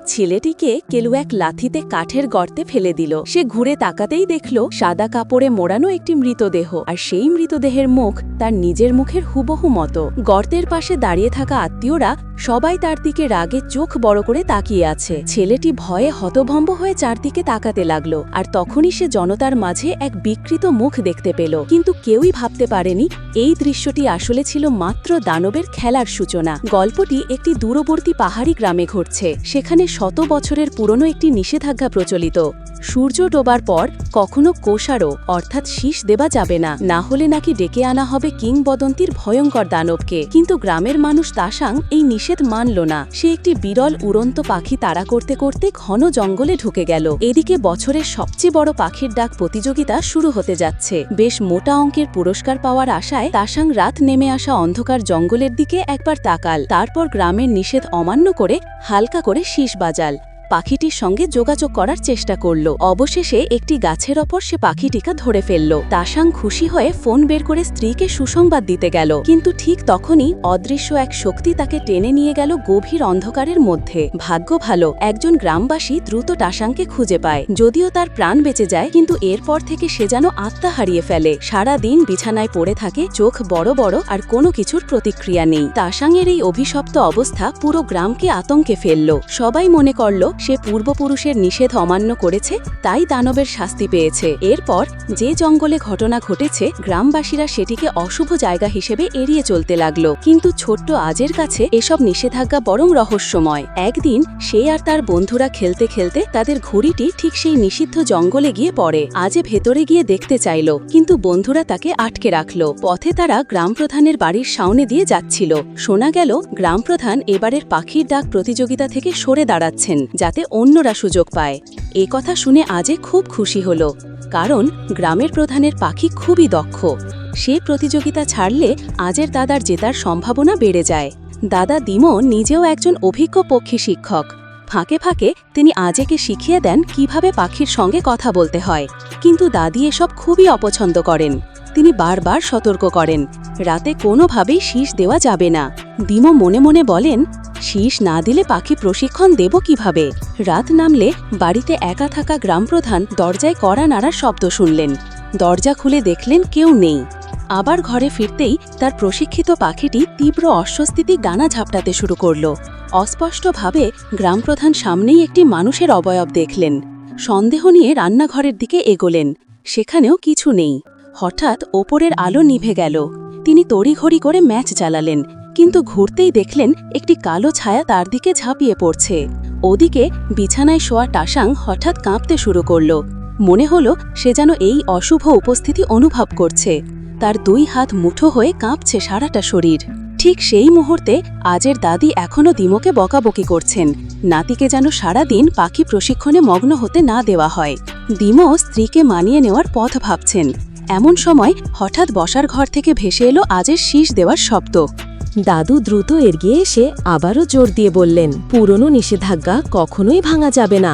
ছেলেটিকে কেলু এক লাথিতে কাঠের গর্তে ফেলে দিল। সে ঘুরে তাকাতেই দেখল সাদা কাপড়ে মোড়ানো একটি মৃতদেহ, আর সেই মৃতদেহের মুখ তার নিজের মুখের হুবহু মতো। গর্তের পাশে দাঁড়িয়ে থাকা আত্মীয়রা সবাই তার দিকে রাগে চোখ বড় করে তাকিয়ে আছে। ছেলেটি ভয়ে হতভম্ব হয়ে চারদিকে তাকাতে লাগলো, আর তখনই সে জনতার মাঝে এক বিকৃত মুখ দেখতে পেল। কিন্তু কেউই ভাবতে পারেনি এই দৃশ্যটি আসলে ছিল মাত্র দানবের খেলার সূচনা। গল্পটি একটি দূরবর্তী পাহাড়ি গ্রামে ঘটছে। সেখানে শত বছরের পুরনো একটি নিষেধাজ্ঞা প্রচলিত। সূর্য ডোবার পর কখনো কোষারো অর্থাৎ শীষ দেওয়া যাবে না, না হলে নাকি ডেকে আনা হবে কিংবদন্তির ভয়ঙ্কর দানবকে। কিন্তু গ্রামের মানুষ তাসাং এই নিষেধ মানল না। সে একটি বিরল উড়ন্ত পাখি তাড়া করতে করতে ঘন জঙ্গলে ঢুকে গেল। এদিকে বছরের সবচেয়ে বড় পাখির ডাক প্রতিযোগিতা শুরু হতে যাচ্ছে। বেশ মোটা অঙ্কের পুরস্কার পাওয়ার আশায় তাসাং রাত নেমে আসা অন্ধকার জঙ্গলের দিকে একবার তাকাল। তারপর গ্রামের নিষেধ অমান্য করে হালকা করে শীষ বাজাল। পাখিটির সঙ্গে যোগাযোগ করার চেষ্টা করল। অবশেষে একটি গাছের ওপর সে পাখিটিকে ধরে ফেলল। তাসাং খুশি হয়ে ফোন বের করে স্ত্রীকে সুসংবাদ দিতে গেল, কিন্তু ঠিক তখনই অদৃশ্য এক শক্তি তাকে টেনে নিয়ে গেল গভীর অন্ধকারের মধ্যে। ভাগ্য ভালো, একজন গ্রামবাসী দ্রুত তাসাংকে খুঁজে পায়। যদিও তার প্রাণ বেঁচে যায়, কিন্তু এরপর থেকে সে যেন আত্মা হারিয়ে ফেলে। সারা দিন বিছানায় পড়ে থাকে, চোখ বড় বড়, আর কোনো কিছুর প্রতিক্রিয়া নেই। তাসাংয়ের এই অভিশপ্ত অবস্থা পুরো গ্রামকে আতঙ্কে ফেলল। সবাই মনে করল সে পূর্বপুরুষের নিষেধ অমান্য করেছে, তাই দানবের শাস্তি পেয়েছে। এরপর যে জঙ্গলে ঘটনা ঘটেছে, গ্রামবাসীরা সেটিকে অশুভ জায়গা হিসেবে এড়িয়ে চলতে লাগলো। কিন্তু ছোট্ট আজের কাছে এসব নিষেধাজ্ঞা বরং রহস্যময়। একদিন সে আর তার বন্ধুরা খেলতে খেলতে তাদের ঘুড়িটি ঠিক সেই নিষিদ্ধ জঙ্গলে গিয়ে পড়ে। আজে ভেতরে গিয়ে দেখতে চাইল, কিন্তু বন্ধুরা তাকে আটকে রাখল। পথে তারা গ্রামপ্রধানের বাড়ির সামনে দিয়ে যাচ্ছিল। শোনা গেল গ্রামপ্রধান এবারের পাখির ডাক প্রতিযোগিতা থেকে সরে দাঁড়াচ্ছেন, যাতে অন্যরা সুযোগ পায়। এ কথা শুনে আজে খুব খুশি হল, কারণ গ্রামের প্রধানের পাখি খুবই দক্ষ। সে প্রতিযোগিতা ছাড়লে আজের দাদার জেতার সম্ভাবনা বেড়ে যায়। দাদা দিমো নিজেও একজন অভিজ্ঞ পক্ষী শিক্ষক। ফাঁকে ফাঁকে তিনি আজেকে শিখিয়ে দেন কিভাবে পাখির সঙ্গে কথা বলতে হয়। কিন্তু দাদি এসব খুবই অপছন্দ করেন। তিনি বারবার সতর্ক করেন, রাতে কোনোভাবেই শীষ দেওয়া যাবে না। দিমো মনে মনে বলেন, শীষ না দিলে পাখি প্রশিক্ষণ দেব কিভাবে? রাত নামলে বাড়িতে একা থাকা গ্রামপ্রধান দরজায় কড়া নাড়ার শব্দ শুনলেন। দরজা খুলে দেখলেন কেউ নেই। আবার ঘরে ফিরতেই তার প্রশিক্ষিত পাখিটি তীব্র অস্বস্তিতে ডানা ঝাপটাতে শুরু করল। অস্পষ্টভাবে গ্রামপ্রধান সামনেই একটি মানুষের অবয়ব দেখলেন। সন্দেহ নিয়ে রান্নাঘরের দিকে এগোলেন। সেখানেও কিছু নেই। হঠাৎ ওপরের আলো নিভে গেল। তিনি তড়িঘড়ি করে ম্যাচ জ্বালালেন, কিন্তু ঘুরতেই দেখলেন একটি কালো ছায়া তার দিকে ঝাঁপিয়ে পড়ছে। ওদিকে বিছানায় শোয়া তাসাং হঠাৎ কাঁপতে শুরু করল। মনে হলো সে যেন এই অশুভ উপস্থিতি অনুভব করছে। তার দুই হাত মুঠো হয়ে কাঁপছে সারাটা শরীর। ঠিক সেই মুহূর্তে আজের দাদি এখনও দিমোকে বকাবকি করছেন, নাতিকে যেন সারাদিন পাখি প্রশিক্ষণে মগ্ন হতে না দেওয়া হয়। দিমো স্ত্রীকে মানিয়ে নেওয়ার পথ ভাবছেন। এমন সময় হঠাৎ বসার ঘর থেকে ভেসে এলো আজের শীষ দেওয়ার শব্দ। দাদু দ্রুত এগিয়ে এসে আবারও জোর দিয়ে বললেন, পুরনো নিষেধাজ্ঞা কখনোই ভাঙা যাবে না।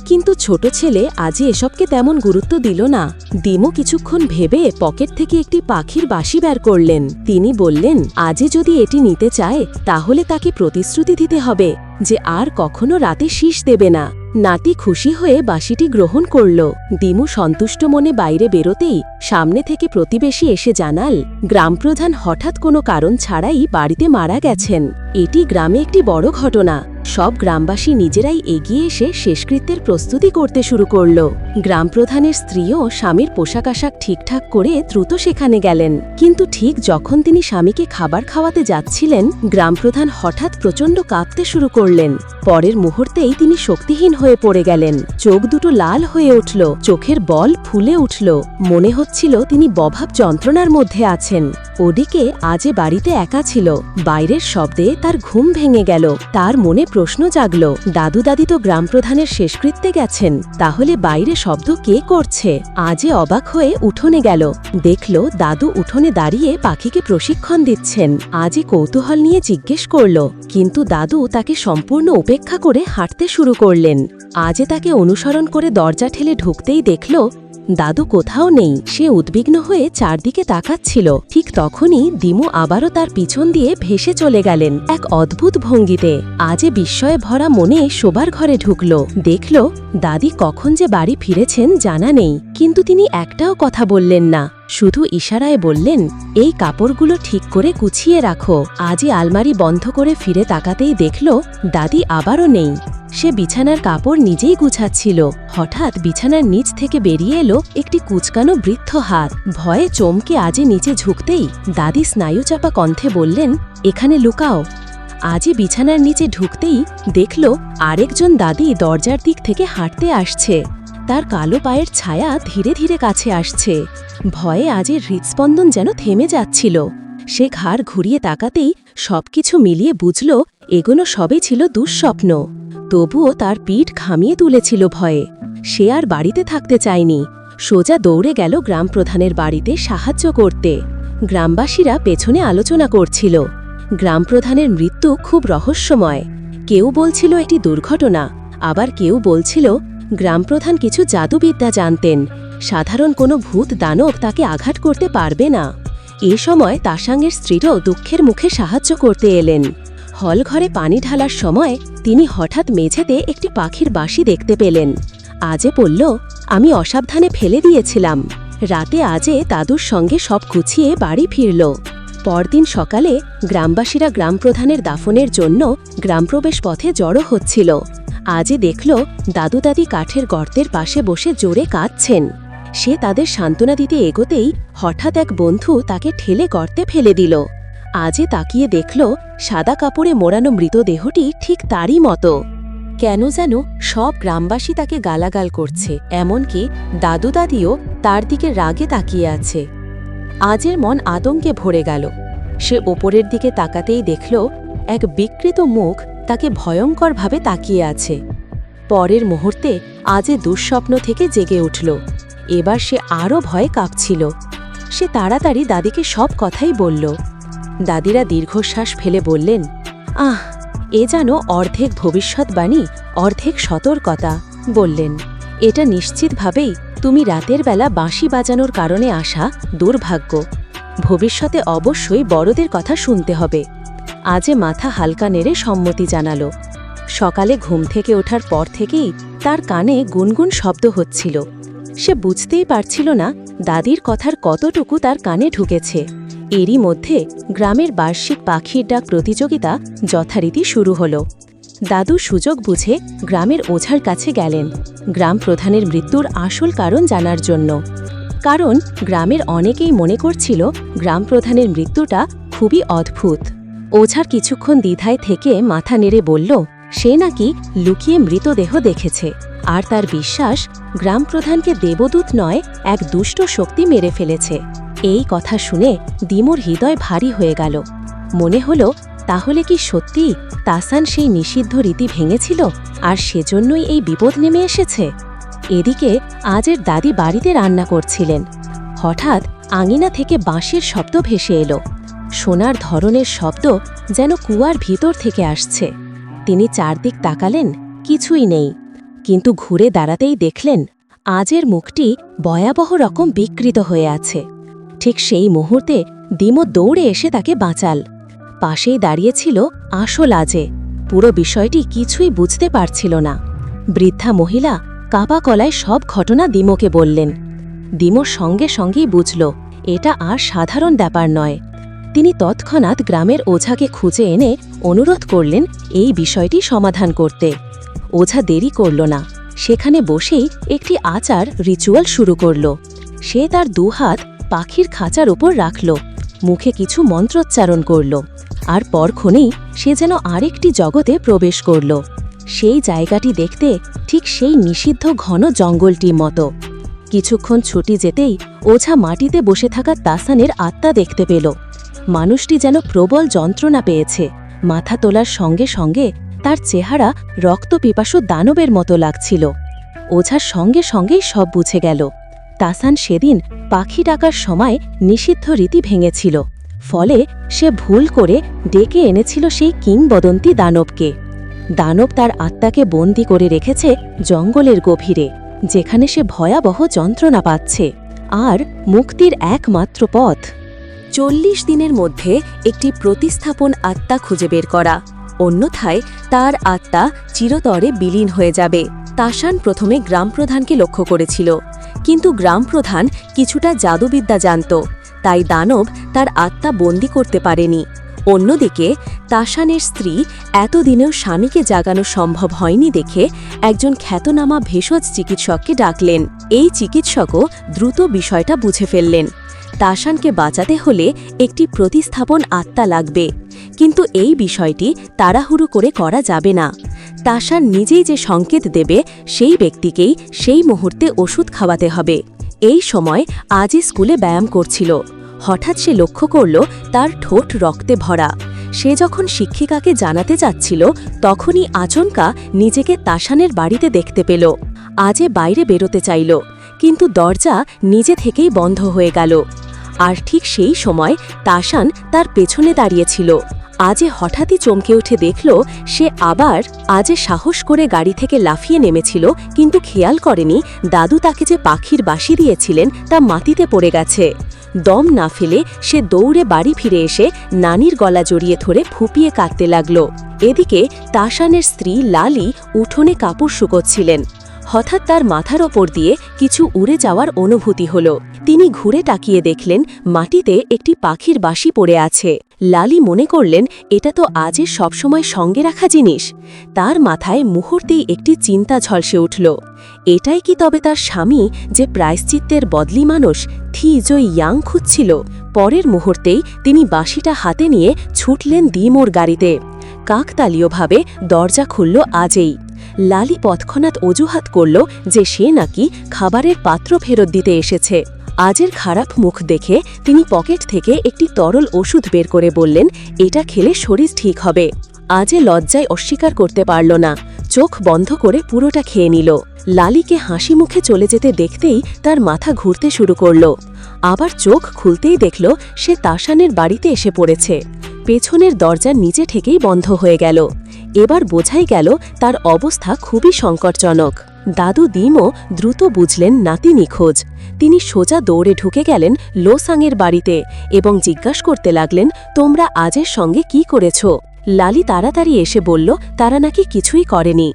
কিন্তু ছোট ছেলে আজই এসবকে তেমন গুরুত্ব দিল না। দিমো কিছুক্ষণ ভেবে পকেট থেকে একটি পাখির বাঁশি বের করলেন। তিনি বললেন, আজে যদি এটি নিতে চায় তাহলে তাকে প্রতিশ্রুতি দিতে হবে যে আর কখনো রাতে শীষ দেবে না। নাতি খুশি হয়ে বাঁশিটি গ্রহণ করল। দিমু সন্তুষ্ট মনে বাইরে বেরোতেই সামনে থেকে প্রতিবেশী এসে জানাল, গ্রামপ্রধান হঠাৎ কোনো কারণ ছাড়াই বাড়িতে মারা গেছেন। এটি গ্রামে একটি বড় ঘটনা। সব গ্রামবাসী নিজেরাই এগিয়ে এসে শেষকৃত্যের প্রস্তুতি করতে শুরু করল। গ্রামপ্রধানের স্ত্রীও স্বামীর পোশাক আশাক ঠিকঠাক করে দ্রুত সেখানে গেলেন। কিন্তু ঠিক যখন তিনি স্বামীকে খাবার খাওয়াতে যাচ্ছিলেন, গ্রামপ্রধান হঠাৎ প্রচণ্ড কাঁপতে শুরু করলেন। পরের মুহূর্তেই তিনি শক্তিহীন হয়ে পড়ে গেলেন। চোখ দুটো লাল হয়ে উঠল, চোখের বল ফুলে উঠল। মনে হচ্ছিল তিনি বভাব যন্ত্রণার মধ্যে আছেন। ওদিকে আজে বাড়িতে একা ছিল। বাইরের শব্দে তার ঘুম ভেঙে গেল। তার মনে প্রশ্ন জাগল, দাদু দাদি তো গ্রামপ্রধানের শেষকৃত্যে গেছেন, তাহলে বাইরে শব্দ কে করছে? আজে অবাক হয়ে উঠোনে গেল। দেখল দাদু উঠোনে দাঁড়িয়ে পাখিকে প্রশিক্ষণ দিচ্ছেন। আজে কৌতূহল নিয়ে জিজ্ঞেস করল, কিন্তু দাদু তাকে সম্পূর্ণ উপেক্ষা করে হাঁটতে শুরু করলেন। আজে তাকে অনুসরণ করে দরজা ঠেলে ঢুকতেই দেখল দাদু কোথাও নেই। সে উদ্বিগ্ন হয়ে চারদিকে তাকাচ্ছিল। ঠিক তখনই দিমু আবারও তার পিছন দিয়ে ভেসে চলে গেলেন এক অদ্ভুত ভঙ্গিতে। আজে বিস্ময়ে ভরা মনে শোবার ঘরে ঢুকল। দেখল দাদি কখন যে বাড়ি ফিরেছেন জানা নেই, কিন্তু তিনি একটাও কথা বললেন না। শুধু ইশারায় বললেন, এই কাপড়গুলো ঠিক করে গুছিয়ে রাখো। আজই আলমারি বন্ধ করে ফিরে তাকাতেই দেখল দাদি আবারও নেই। সে বিছানার কাপড় নিজেই গুছাচ্ছিল। হঠাৎ বিছানার নিচ থেকে বেরিয়ে এলো একটি কুচকানো বৃদ্ধ হাত। ভয়ে চমকে আজে নিচে ঝুঁকতেই দাদি স্নায়ুচাপা কণ্ঠে বললেন, এখানে লুকাও। আজই বিছানার নিচে ঢুকতেই দেখল আরেকজন দাদি দরজার দিক থেকে হাঁটতে আসছে। তার কালো পায়ের ছায়া ধীরে ধীরে কাছে আসছে। ভয়ে আজের হৃৎস্পন্দন যেন থেমে যাচ্ছিল। সে ঘাড় ঘুরিয়ে তাকাতেই সবকিছু মিলিয়ে বুঝল এগুলো সবই ছিল দুঃস্বপ্ন। তবুও তার পিঠ ঘামিয়ে তুলেছিল ভয়ে। সে আর বাড়িতে থাকতে চায়নি। সোজা দৌড়ে গেল গ্রাম প্রধানের বাড়িতে সাহায্য করতে। গ্রামবাসীরা পেছনে আলোচনা করছিল। গ্রাম প্রধানের মৃত্যু খুব রহস্যময়। কেউ বলছিল এটি দুর্ঘটনা, আবার কেউ বলছিল গ্রামপ্রধান কিছু জাদুবিদ্যা জানতেন। সাধারণ কোনো ভূত দানব তাকে আঘাত করতে পারবে না। এ সময় তাসাংয়ের স্ত্রীরও দুঃখের মুখে সাহায্য করতে এলেন। হলঘরে পানি ঢালার সময় তিনি হঠাৎ মেঝেতে একটি পাখির বাঁশি দেখতে পেলেন। আজে বলল, আমি অসাবধানে ফেলে দিয়েছিলাম। রাতে আজে দাদুর সঙ্গে সব গুছিয়ে বাড়ি ফিরল। পরদিন সকালে গ্রামবাসীরা গ্রামপ্রধানের দাফনের জন্য গ্রামপ্রবেশ পথে জড়ো হচ্ছিল। আজে দেখল দাদু দাদি কাঠের গর্তের পাশে বসে জোরে কাঁদছেন। সে তাদের সান্ত্বনা দিতে এগোতেই হঠাৎ এক বন্ধু তাকে ঠেলে গর্তে ফেলে দিল। আজে তাকিয়ে দেখল সাদা কাপড়ে মোড়ানো মৃতদেহটি ঠিক তারই মতো। কেন যেন সব গ্রামবাসী তাকে গালাগাল করছে, এমনকি দাদু দাদিও তার দিকে রাগে তাকিয়ে আছে। আজের মন আতঙ্কে ভরে গেল। সে ওপরের দিকে তাকাতেই দেখল এক বিকৃত মুখ তাকে ভয়ঙ্করভাবে তাকিয়ে আছে। পরের মুহূর্তে আজে দুঃস্বপ্ন থেকে জেগে উঠল। এবার সে আরও ভয়ে কাঁপছিল। সে তাড়াতাড়ি দাদিকে সব কথাই বলল। দাদিরা দীর্ঘশ্বাস ফেলে বললেন, আহ, এ যেন অর্ধেক ভবিষ্যৎবাণী, অর্ধেক সতর্কতা। বললেন, এটা নিশ্চিতভাবেই তুমি রাতের বেলা বাঁশি বাজানোর কারণে আসা দুর্ভাগ্য। ভবিষ্যতে অবশ্যই বড়দের কথা শুনতে হবে। আজে মাথা হালকা নেড়ে সম্মতি জানালো। সকালে ঘুম থেকে ওঠার পর থেকেই তার কানে গুনগুন শব্দ হচ্ছিল। সে বুঝতেই পারছিল না দাদির কথার কতটুকু তার কানে ঢুকেছে। এরই মধ্যে গ্রামের বার্ষিক পাখির ডাক প্রতিযোগিতা যথারীতি শুরু হলো। দাদু সুযোগ বুঝে গ্রামের ওঝার কাছে গেলেন গ্রাম প্রধানের মৃত্যুর আসল কারণ জানার জন্য। কারণ গ্রামের অনেকেই মনে করছিল গ্রাম প্রধানের মৃত্যুটা খুবই অদ্ভুত। ওঝার কিছুক্ষণ দ্বিধায় থেকে মাথা নেড়ে বলল, সে নাকি লুকিয়ে মৃতদেহ দেখেছে, আর তার বিশ্বাস গ্রাম প্রধানকে দেবদূত নয় এক দুষ্ট শক্তি মেরে ফেলেছে। এই কথা শুনে দিমুর হৃদয় ভারী হয়ে গেল। মনে হলো, তাহলে কি সত্যি তাসান সেই নিষিদ্ধ রীতি ভেঙেছিল, আর সেজন্যই এই বিপদ নেমে এসেছে? এদিকে আজের দাদি বাড়িতে রান্না করছিলেন। হঠাৎ আঙিনা থেকে বাঁশির শব্দ ভেসে এলো। সোনার ধরনের শব্দ যেন কুয়ার ভিতর থেকে আসছে। তিনি চারদিক তাকালেন, কিছুই নেই। কিন্তু ঘুরে দাঁড়াতেই দেখলেন আজের মুখটি ভয়াবহ রকম বিকৃত হয়ে আছে। ঠিক সেই মুহূর্তে দিমো দৌড়ে এসে তাকে বাঁচাল। পাশেই দাঁড়িয়েছিল আসল আজে। পুরো বিষয়টি কিছুই বুঝতে পারছিল না। বৃদ্ধা মহিলা কাপা গলায় সব ঘটনা দিমোকে বললেন। দিমো সঙ্গে সঙ্গেই বুঝল এটা আর সাধারণ ব্যাপার নয়। তিনি তৎক্ষণাৎ গ্রামের ওঝাকে খুঁজে এনে অনুরোধ করলেন এই বিষয়টি সমাধান করতে। ওঝা দেরি করল না, সেখানে বসেই একটি আচার রিচুয়াল শুরু করল। সে তার দুহাত পাখির খাঁচার উপর রাখল, মুখে কিছু মন্ত্রোচ্চারণ করল, আর পরক্ষণেই সে যেন আরেকটি জগতে প্রবেশ করল। সেই জায়গাটি দেখতে ঠিক সেই নিষিদ্ধ ঘন জঙ্গলটির মতো। কিছুক্ষণ ছুটি যেতেই ওঝা মাটিতে বসে থাকা তাসানের আত্মা দেখতে পেল। মানুষটি যেন প্রবল যন্ত্রণা পেয়েছে। মাথা তোলার সঙ্গে সঙ্গে তার চেহারা রক্তপিপাসু দানবের মতো লাগছিল। ওঝার সঙ্গে সঙ্গেই সব বুঝে গেল। তাসান সেদিন পাখি ডাকার সময় নিষিদ্ধ রীতি ভেঙেছিল, ফলে সে ভুল করে ডেকে এনেছিল সেই কিংবদন্তি দানবকে। দানব তার আত্মাকে বন্দী করে রেখেছে জঙ্গলের গভীরে, যেখানে সে ভয়াবহ যন্ত্রণা পাচ্ছে আর মুক্তির একমাত্র পথ 40 দিনের মধ্যে একটি প্রতিস্থাপন আত্মা খুঁজে বের করা, অন্যথায় তার আত্মা চিরতরে বিলীন হয়ে যাবে। তাসান প্রথমে গ্রামপ্রধানকে লক্ষ্য করেছিল, কিন্তু গ্রামপ্রধান কিছুটা জাদুবিদ্যা জানত, তাই দানব তার আত্মা বন্দী করতে পারেনি। অন্যদিকে তাসানের স্ত্রী এতদিনেও স্বামীকে জাগানো সম্ভব হয়নি দেখে একজন খ্যাতনামা ভেষজ চিকিৎসককে ডাকলেন। এই চিকিৎসকও দ্রুত বিষয়টা বুঝে ফেললেন। তাসানকে বাঁচাতে হলে একটি প্রতিস্থাপন আত্মা লাগবে, কিন্তু এই বিষয়টি তাড়াহুড়ো করে করা যাবে না। তাসান নিজেই যে সংকেত দেবে সেই ব্যক্তিকেই সেই মুহূর্তে ওষুধ খাওয়াতে হবে। এই সময় আজই স্কুলে ব্যায়াম করছিল। হঠাৎ সে লক্ষ্য করল তার ঠোঁট রক্তে ভরা। সে যখন শিক্ষিকাকে জানাতে যাচ্ছিল তখনই আচমকা নিজেকে তাসানের বাড়িতে দেখতে পেল। আজে বাইরে বেরোতে চাইল, কিন্তু দরজা নিজে থেকেই বন্ধ হয়ে গেল। আর ঠিক সেই সময় তাসান তার পেছনে দাঁড়িয়েছিল। আজে হঠাৎই চমকে উঠে দেখল সে আবার আজে সাহস করে গাড়ি থেকে লাফিয়ে নেমেছিল, কিন্তু খেয়াল করেনি দাদু তাকে যে পাখির বাঁশি দিয়েছিলেন তা মাটিতে পড়ে গেছে। দম না ফেলে সে দৌড়ে বাড়ি ফিরে এসে নানির গলা জড়িয়ে ধরে ফুপিয়ে কাঁদতে লাগল। এদিকে তাসানের স্ত্রী লালি উঠোনে কাপড় শুকোচ্ছিলেন। হঠাৎ তার মাথার ওপর দিয়ে কিছু উড়ে যাওয়ার অনুভূতি হল। তিনি ঘুরে তাকিয়ে দেখলেন মাটিতে একটি পাখির বাঁশি পড়ে আছে। লালি মনে করলেন এটা তো আজের সবসময় সঙ্গে রাখা জিনিস। তার মাথায় মুহূর্তেই একটি চিন্তা ঝলসে উঠল। এটাই কি তবে তার স্বামী, যে প্রায়শ্চিত্তের বদলি মানুষ থি জই ইয়াং খুঁজছিল? পরের মুহূর্তেই তিনি বাঁশিটা হাতে নিয়ে ছুটলেন দিমোর গাড়িতে। কাকতালীয়ভাবে দরজা খুলল আজেই। লালি তৎক্ষণাৎ অজুহাত করল যে সে নাকি খাবারের পাত্র ফেরত দিতে এসেছে। আজের খারাপ মুখ দেখে তিনি পকেট থেকে একটি তরল ওষুধ বের করে বললেন, এটা খেলে শরীর ঠিক হবে। আজে লজ্জায় অস্বীকার করতে পারল না, চোখ বন্ধ করে পুরোটা খেয়ে নিল। লালিকে হাসি মুখে চলে যেতে দেখতেই তার মাথা ঘুরতে শুরু করল। আবার চোখ খুলতেই দেখল সে তাসানের বাড়িতে এসে পড়েছে। পেছনের দরজা নিজে থেকেই বন্ধ হয়ে গেল। এবার বোঝাই গেল তার অবস্থা খুবই সংকটজনক। দাদু দিমো দ্রুত বুঝলেন নাতি নিখোঁজ। তিনি সোজা দৌড়ে ঢুকে গেলেন লোসাংয়ের বাড়িতে এবং জিজ্ঞাসা করতে লাগলেন, তোমরা আজের সঙ্গে কি করেছ? লালি তাড়াতাড়ি এসে বলল তারা নাকি কিছুই করেনি,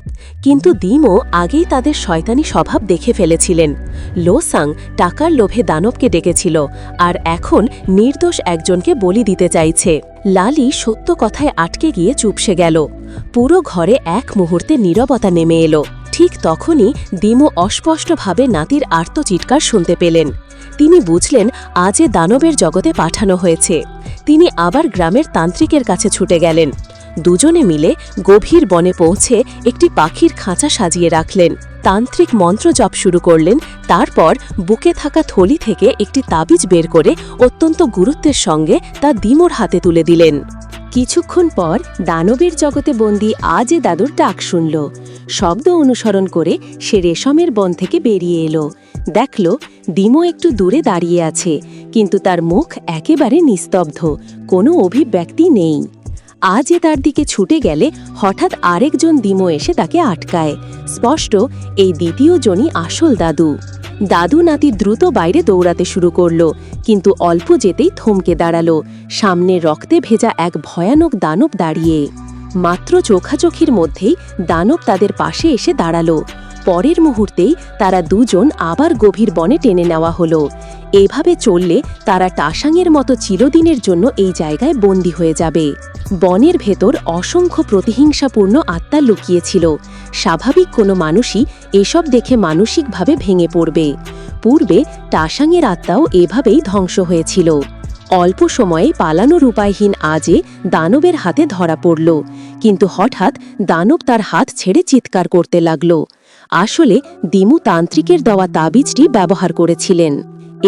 কিন্তু দিমো আগেই তাদের শয়তানি স্বভাব দেখে ফেলেছিলেন। লোসাং টাকার লোভে দানবকে ডেকেছিল আর এখন নির্দোষ একজনকে বলি দিতে চাইছে। লালি সত্য কথায় আটকে গিয়ে চুপসে গেল। পুরো ঘরে এক মুহূর্তে নীরবতা নেমে এলো। ঠিক তখনই দিমো অস্পষ্টভাবে নাতির আর্তচিৎকার শুনতে পেলেন। তিনি বুঝলেন আজে দানবের জগতে পাঠানো হয়েছে। তিনি আবার গ্রামের তান্ত্রিকের কাছে ছুটে গেলেন। দুজনে মিলে গভীর বনে পৌঁছে একটি পাখির খাঁচা সাজিয়ে রাখলেন। তান্ত্রিক মন্ত্র জপ শুরু করলেন। তারপর বুকে থাকা থলি থেকে একটি তাবিজ বের করে অত্যন্ত গুরুত্বের সঙ্গে তা দিমোর হাতে তুলে দিলেন। কিছুক্ষণ পর দানবের জগতে বন্দী আজে দাদুর ডাক শুনল। শব্দ অনুসরণ করে সে রেশমের বন থেকে বেরিয়ে এলো। দেখল দিমো একটু দূরে দাঁড়িয়ে আছে, কিন্তু তার মুখ একেবারে নিস্তব্ধ, কোনো অভিব্যক্তি নেই। আজে তার দিকে ছুটে গেলে হঠাৎ আরেকজন দিমো এসে তাকে আটকায়। স্পষ্ট এই দ্বিতীয় জনই আসল দাদু। দাদু নাতি দ্রুত বাইরে দৌড়াতে শুরু করল, কিন্তু অল্প যেতেই থমকে দাঁড়ালো। সামনে রক্তে ভেজা এক ভয়ানক দানব দাঁড়িয়ে। মাত্র চোখাচোখির মধ্যেই দানব তাদের পাশে এসে দাঁড়ালো। পরের মুহূর্তেই তারা দুজন আবার গভীর বনে টেনে নেওয়া হলো। এভাবে চললে তারা টাসাংয়ের মতো চিরদিনের জন্য এই জায়গায় বন্দী হয়ে যাবে। বনের ভেতর অসংখ্য প্রতিহিংসাপূর্ণ আত্মা লুকিয়েছিল। স্বাভাবিক কোনো মানুষই এসব দেখে মানসিকভাবে ভেঙে পড়বে। পূর্বে টাসাংয়ের আত্মাও এভাবেই ধ্বংস হয়েছিল। অল্প সময়ে পালানোর উপায়হীন আজে দানবের হাতে ধরা পড়ল, কিন্তু হঠাৎ দানব তার হাত ছেড়ে চিৎকার করতে লাগল। আসলে দিমু তান্ত্রিকের দেওয়া তাবিজটি ব্যবহার করেছিলেন।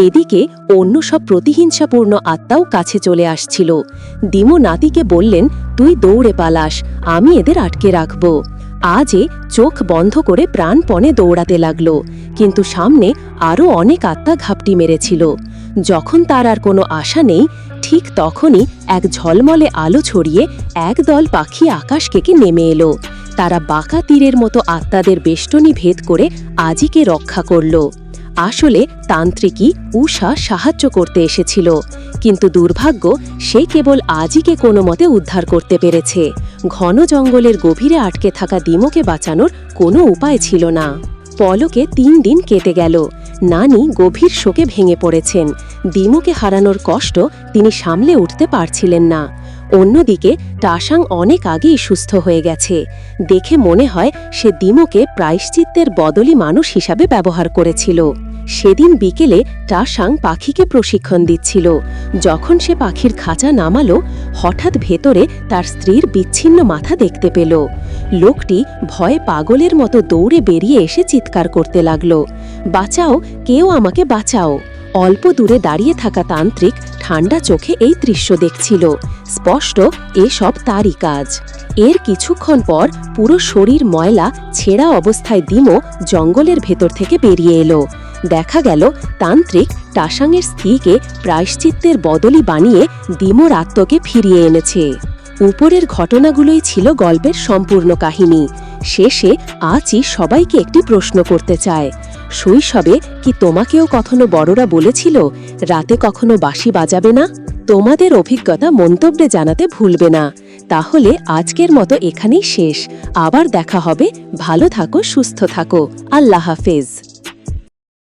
এদিকে অন্য সব প্রতিহিংসাপূর্ণ আত্মাও কাছে চলে আসছিল। দিমু নাতিকে বললেন, তুই দৌড়ে পালাস, আমি এদের আটকে রাখব। আজে চোখ বন্ধ করে প্রাণপণে দৌড়াতে লাগল, কিন্তু সামনে আরও অনেক আত্মা ঘাপটি মেরেছিল। যখন তার আর কোনো আশা নেই, ঠিক তখনই এক ঝলমলে আলো ছড়িয়ে একদল পাখি আকাশ কেকে নেমে এলো। তারা বাঁকা তীরের মতো আত্মাদের বেষ্টনী ভেদ করে আজিকে রক্ষা করল। আসলে তান্ত্রিকই উষা সাহায্য করতে এসেছিল, কিন্তু দুর্ভাগ্য সে কেবল আজিকে কোনো মতে উদ্ধার করতে পেরেছে। ঘন জঙ্গলের গভীরে আটকে থাকা দিমোকে বাঁচানোর কোনো উপায় ছিল না। পলকে 3 দিন কেটে গেল। নানি গভীর শোকে ভেঙে পড়েছেন। দিমোকে হারানোর কষ্ট তিনি সামলে উঠতে পারছিলেন না। অন্যদিকে টাসাং অনেক আগেই সুস্থ হয়ে গেছে। দেখে মনে হয় সে দিমোকে প্রায়শ্চিত্তের বদলি মানুষ হিসাবে ব্যবহার করেছিল। সেদিন বিকেলে টাসাং পাখিকে প্রশিক্ষণ দিচ্ছিল। যখন সে পাখির খাঁচা নামালো, হঠাৎ ভেতরে তার স্ত্রীর বিচ্ছিন্ন মাথা দেখতে পেল। লোকটি ভয়ে পাগলের মতো দৌড়ে বেরিয়ে এসে চিৎকার করতে লাগল, বাঁচাও, কেউ আমাকে বাঁচাও। অল্প দূরে দাঁড়িয়ে থাকা তান্ত্রিক ঠান্ডা চোখে এই দৃশ্য দেখছিল। স্পষ্ট এসব তারই কাজ। এর কিছুক্ষণ পর পুরো শরীর ময়লা, ছেঁড়া অবস্থায় দিমো জঙ্গলের ভেতর থেকে বেরিয়ে এলো। দেখা গেল তান্ত্রিক টাসাংয়ের স্ত্রীকে প্রায়শ্চিত্তের বদলি বানিয়ে দিমোর আত্মকে ফিরিয়ে এনেছে। উপরের ঘটনাগুলোই ছিল গল্পের সম্পূর্ণ কাহিনী। শেষে আচি সবাইকে একটি প্রশ্ন করতে চায়, শৈশবে কি তোমাকেও কখনো বড়রা বলেছিল রাতে কখনো বাঁশি বাজাবে না? তোমাদের অভিজ্ঞতা মন্তব্যে জানাতে ভুলবে না। তাহলে আজকের মতো এখানেই শেষ। আবার দেখা হবে। ভালো থাকো, সুস্থ থাকো। আল্লাহ হাফেজ।